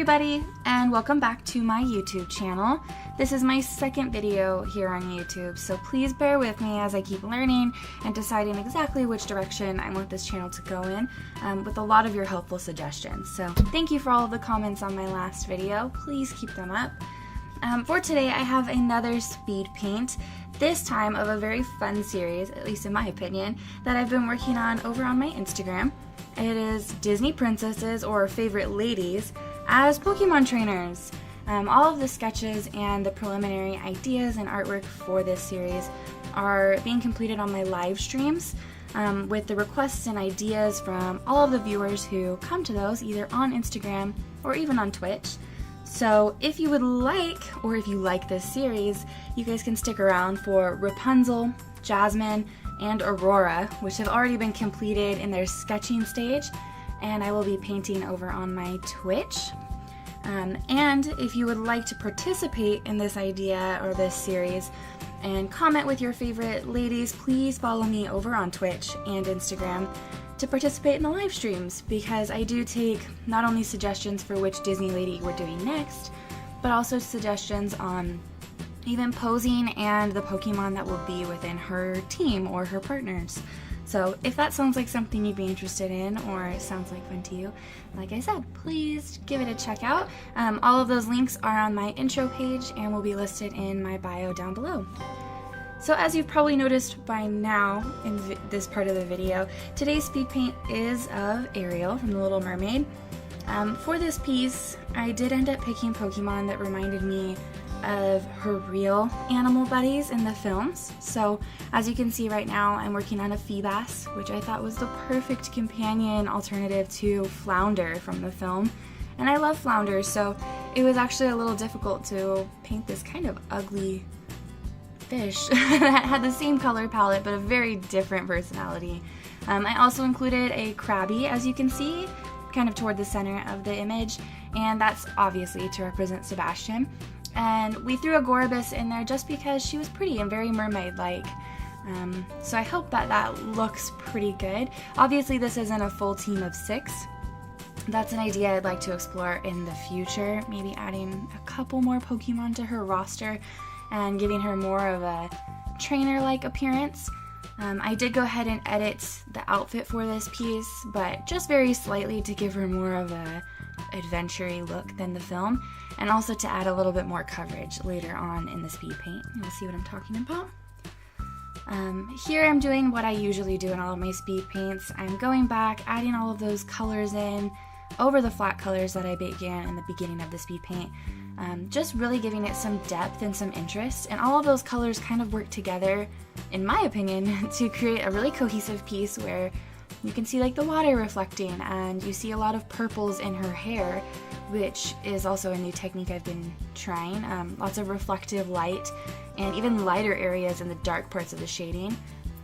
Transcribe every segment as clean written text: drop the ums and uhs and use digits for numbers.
everybody, and welcome back to my YouTube channel. This is my second video here on YouTube, so please bear with me as I keep learning and deciding exactly which direction I want this channel to go in, with a lot of your helpful suggestions. So thank you for all of the comments on my last video. Please keep them up. For today, I have another speed paint, this time of a very fun series, at least in my opinion, that I've been working on over on my Instagram. It is Disney princesses or favorite ladies as Pokemon trainers. All of the sketches and the preliminary ideas and artwork for this series are being completed on my live streams, with the requests and ideas from all of the viewers who come to those either on Instagram or even on Twitch. So if you would like, or if you like this series, you guys can stick around for Rapunzel, Jasmine, and Aurora, which have already been completed in their sketching stage, and I will be painting over on my Twitch. And if you would like to participate in this idea or this series and comment with your favorite ladies, please follow me over on Twitch and Instagram to participate in the live streams, because I do take not only suggestions for which Disney lady we're doing next, but also suggestions on even posing and the Pokemon that will be within her team or her partners. So if that sounds like something you'd be interested in, or sounds like fun to you, like I said, please give it a check out. All of those links are on my intro page and will be listed in my bio down below. So as you've probably noticed by now in this part of the video, today's speed paint is of Ariel from The Little Mermaid. For this piece, I did end up picking Pokemon that reminded me of her real animal buddies in the films. So as you can see right now, I'm working on a Feebas, which I thought was the perfect companion alternative to Flounder from the film. And I love Flounder, so it was actually a little difficult to paint this kind of ugly fish that had the same color palette but a very different personality. I also included a Krabby, as you can see, kind of toward the center of the image, and that's obviously to represent Sebastian. And we threw a Gorobus in there just because she was pretty and very mermaid-like. So I hope that that looks pretty good. Obviously this isn't a full team of 6. That's an idea I'd like to explore in the future, maybe adding a couple more Pokemon to her roster and giving her more of a trainer-like appearance. I did go ahead and edit the outfit for this piece, but just very slightly to give her more of a adventure-y look than the film, and also to add a little bit more coverage later on in the speed paint. You'll see what I'm talking about. Here I'm doing what I usually do in all of my speed paints. I'm going back, adding all of those colors in over the flat colors that I began in the beginning of the speed paint. Just really giving it some depth and some interest, and all of those colors kind of work together, in my opinion, to create a really cohesive piece where you can see like the water reflecting, and you see a lot of purples in her hair, which is also a new technique I've been trying. Lots of reflective light and even lighter areas in the dark parts of the shading,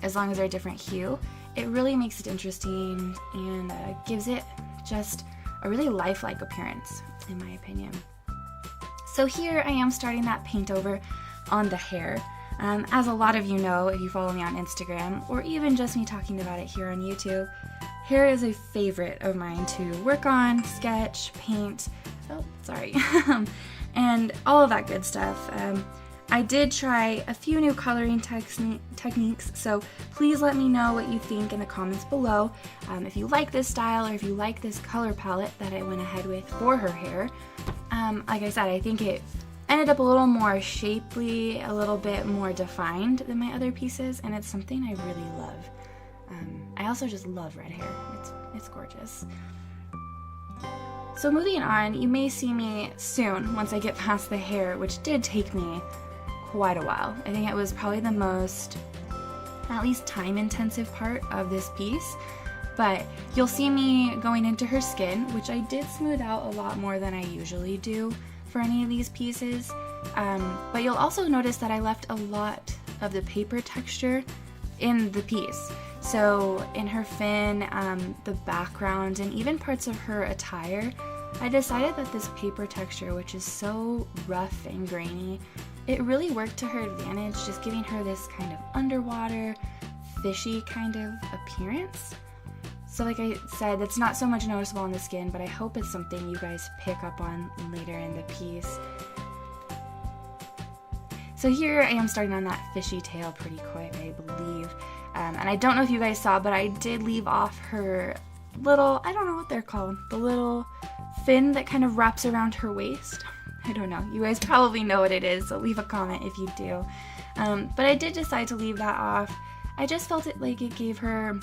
as long as they're a different hue. It really makes it interesting and gives it just a really lifelike appearance, in my opinion. So here I am starting that paint over on the hair. As a lot of you know, if you follow me on Instagram, or even just me talking about it here on YouTube, hair is a favorite of mine to work on, sketch, paint, and all of that good stuff. I did try a few new coloring techniques, so please let me know what you think in the comments below. If you like this style, or if you like this color palette that I went ahead with for her hair. Like I said, I think it ended up a little more shapely, a little bit more defined than my other pieces, and it's something I really love. I also just love red hair. It's gorgeous. So moving on, you may see me soon once I get past the hair, which did take me quite a while. I think it was probably the most, at least time-intensive part of this piece. But you'll see me going into her skin, which I did smooth out a lot more than I usually do for any of these pieces. But you'll also notice that I left a lot of the paper texture in the piece. So in her fin, the background, and even parts of her attire, I decided that this paper texture, which is so rough and grainy, it really worked to her advantage, just giving her this kind of underwater, fishy kind of appearance. So like I said, it's not so much noticeable on the skin, but I hope it's something you guys pick up on later in the piece. So here I am starting on that fishy tail pretty quick, I believe. And I don't know if you guys saw, but I did leave off her little, I don't know what they're called, the little fin that kind of wraps around her waist. I don't know. You guys probably know what it is, so leave a comment if you do. But I did decide to leave that off. I just felt it like it gave her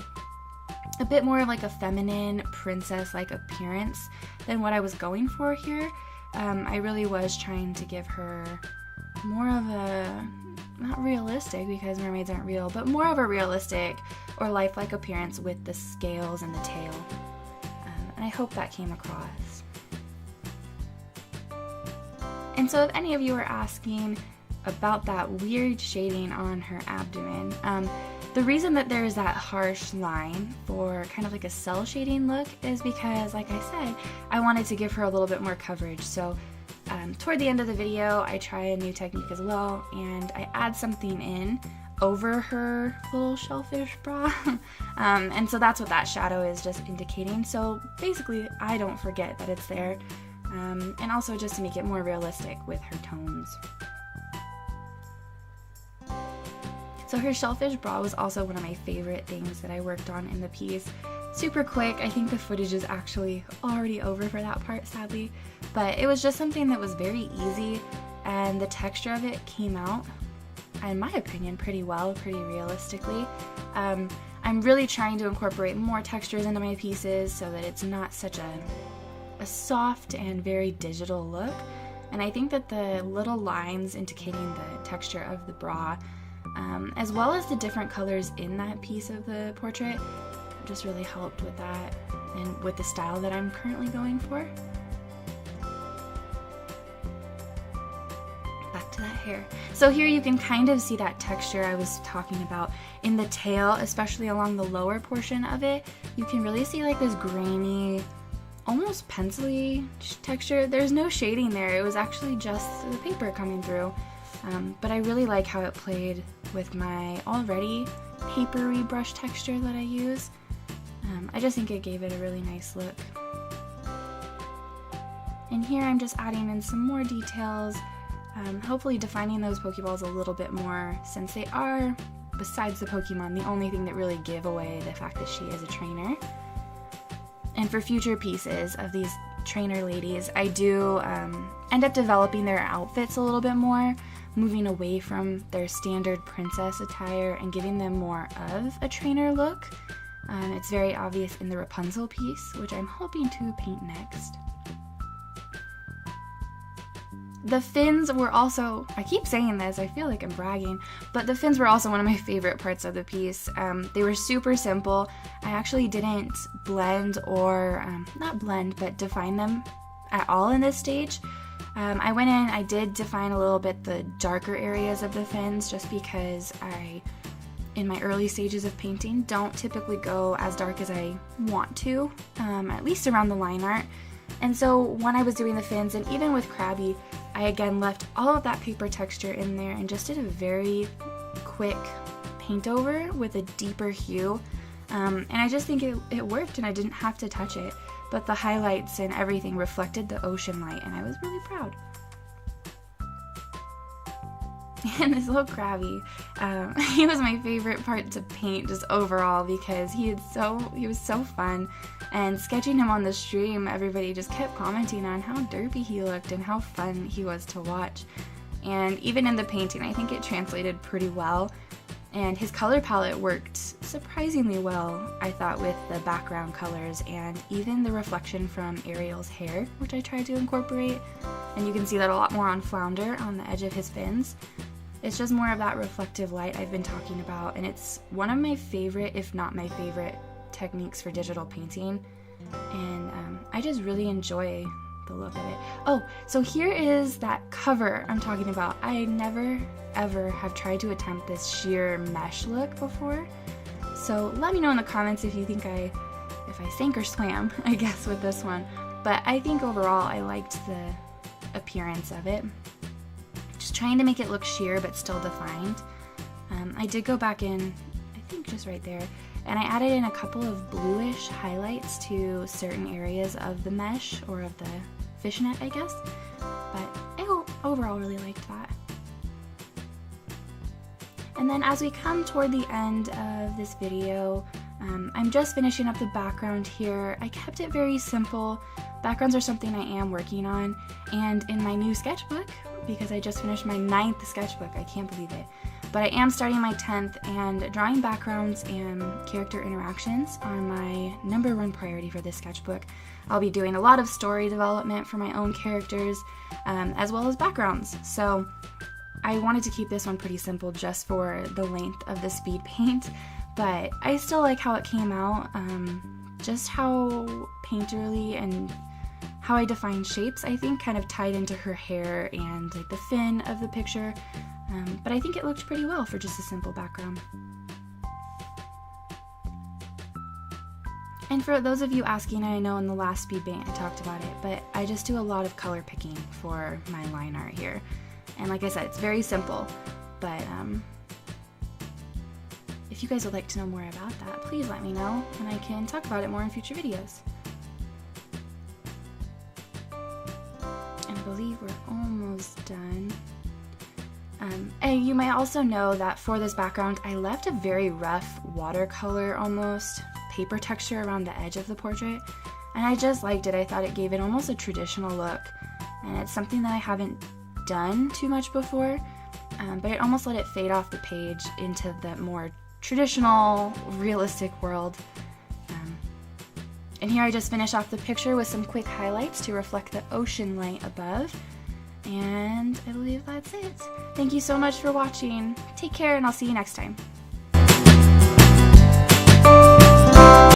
a bit more of like a feminine, princess-like appearance than what I was going for here. I really was trying to give her more of a, not realistic because mermaids aren't real, but more of a realistic or lifelike appearance with the scales and the tail. And I hope that came across. And so if any of you are asking about that weird shading on her abdomen, the reason that there's that harsh line for kind of like a cell shading look is because, like I said, I wanted to give her a little bit more coverage. So toward the end of the video, I try a new technique as well, and I add something in over her little shellfish bra. And so that's what that shadow is just indicating. So basically, I don't forget that it's there. And also just to make it more realistic with her tones. So her shellfish bra was also one of my favorite things that I worked on in the piece. Super quick. I think the footage is actually already over for that part, sadly. But it was just something that was very easy, and the texture of it came out, in my opinion, pretty well, pretty realistically. I'm really trying to incorporate more textures into my pieces so that it's not such a soft and very digital look. And I think that the little lines indicating the texture of the bra, as well as the different colors in that piece of the portrait, just really helped with that and with the style that I'm currently going for. Back to that hair. So here you can kind of see that texture I was talking about in the tail, especially along the lower portion of it. You can really see like this grainy, almost pencil-y texture. There's no shading there. It was actually just the paper coming through. But I really like how it played with my already papery brush texture that I use. I just think it gave it a really nice look. And here I'm just adding in some more details, hopefully defining those Pokeballs a little bit more, since they are, besides the Pokemon, the only thing that really give away the fact that she is a trainer. And for future pieces of these trainer ladies, I do end up developing their outfits a little bit more, moving away from their standard princess attire and giving them more of a trainer look. It's very obvious in the Rapunzel piece, which I'm hoping to paint next. The fins were also, I keep saying this, I feel like I'm bragging, but the fins were also one of my favorite parts of the piece. They were super simple. I actually didn't blend or, not blend, but define them at all in this stage. I went in, I did define a little bit the darker areas of the fins just because I, in my early stages of painting, don't typically go as dark as I want to, at least around the line art. And so when I was doing the fins, and even with Krabby, I again left all of that paper texture in there and just did a very quick paint over with a deeper hue. And I just think it worked and I didn't have to touch it. But the highlights and everything reflected the ocean light, and I was really proud. And this little Krabby, he was my favorite part to paint just overall because he was so fun. And sketching him on the stream, everybody just kept commenting on how derpy he looked and how fun he was to watch. And even in the painting, I think it translated pretty well. And his color palette worked surprisingly well, I thought, with the background colors and even the reflection from Ariel's hair, which I tried to incorporate. And you can see that a lot more on Flounder on the edge of his fins. It's just more of that reflective light I've been talking about, and it's one of my favorite, if not my favorite, techniques for digital painting. And I just really enjoy the look of it. Oh, so here is that cover I'm talking about. I never ever have tried to attempt this sheer mesh look before. So let me know in the comments if you think if I sank or swam, I guess, with this one. But I think overall I liked the appearance of it. Just trying to make it look sheer but still defined. I did go back in, I think just right there, And I added in a couple of bluish highlights to certain areas of the mesh, or of the fishnet, I guess. But I overall really liked that. And then as we come toward the end of this video, I'm just finishing up the background here. I kept it very simple. Backgrounds are something I am working on, and in my new sketchbook, because I just finished my 9th sketchbook, I can't believe it, but I am starting my 10th, and drawing backgrounds and character interactions are my #1 priority for this sketchbook. I'll be doing a lot of story development for my own characters, as well as backgrounds, so I wanted to keep this one pretty simple just for the length of the speed paint, but I still like how it came out. Just how painterly and how I define shapes, I think, kind of tied into her hair and like the fin of the picture, but I think it looked pretty well for just a simple background. And for those of you asking, I know in the last speed paint I talked about it, but I just do a lot of color picking for my line art here. And like I said, it's very simple, but if you guys would like to know more about that, please let me know, and I can talk about it more in future videos. And I believe we're almost done. And you might also know that for this background, I left a very rough watercolor, almost paper texture around the edge of the portrait, and I just liked it. I thought it gave it almost a traditional look, and it's something that I haven't done too much before, but it almost let it fade off the page into the more traditional, realistic world. And here I just finish off the picture with some quick highlights to reflect the ocean light above, and I believe that's it. Thank you so much for watching. Take care, and I'll see you next time.